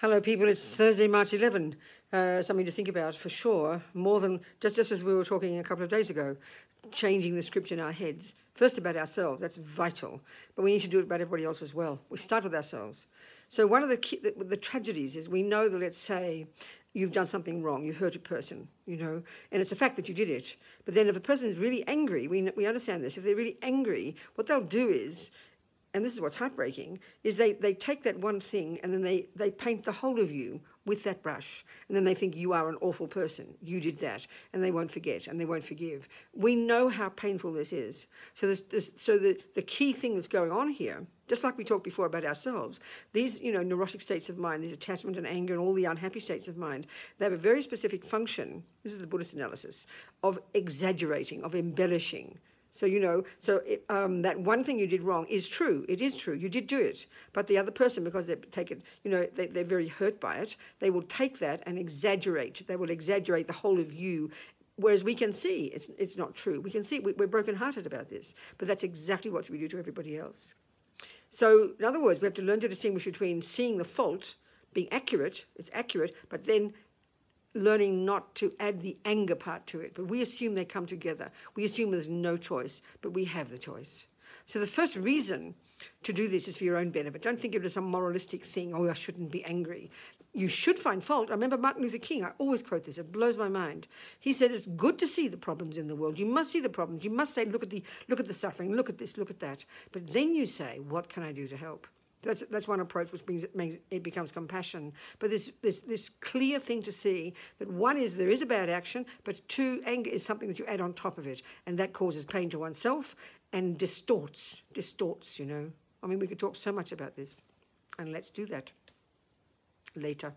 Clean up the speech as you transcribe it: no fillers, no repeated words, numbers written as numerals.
Hello, people. It's Thursday, March 11. Something to think about for sure. More than just as we were talking a couple of days ago, changing the script in our heads. First about ourselves, that's vital. But we need to do it about everybody else as well. We start with ourselves. So one of the tragedies is we know that, let's say, you've done something wrong, you've hurt a person, and it's a fact that you did it. But then if the person is really angry, we understand this, if they're really angry, what they'll do is, and this is what's heartbreaking, is they take that one thing and then they paint the whole of you with that brush. And then they think you are an awful person. You did that. And they won't forget and they won't forgive. We know how painful this is. So the key thing that's going on here, just like we talked before about ourselves, these neurotic states of mind, these attachment and anger and all the unhappy states of mind, they have a very specific function, this is the Buddhist analysis, of exaggerating, of embellishing. So, that one thing you did wrong is true. It is true. You did do it. But the other person, because they take it, they're very hurt by it, they will take that and exaggerate. They will exaggerate the whole of you. Whereas we can see it's not true. We can see we're brokenhearted about this. But that's exactly what we do to everybody else. So, in other words, we have to learn to distinguish between seeing the fault, being accurate, it's accurate, but then learning not to add the anger part to it. But we assume they come together. We assume there's no choice, but we have the choice. So the first reason to do this is for your own benefit. Don't think of it as some moralistic thing, I shouldn't be angry. You should find fault. I remember Martin Luther King, I always quote this, it blows my mind. He said, it's good to see the problems in the world. You must see the problems. You must say, look at the suffering, look at this, look at that. But then you say, what can I do to help? That's one approach, which becomes compassion. But this clear thing to see that one is there is a bad action, but two, anger is something that you add on top of it, and that causes pain to oneself and distorts. I mean, we could talk so much about this, and let's do that later.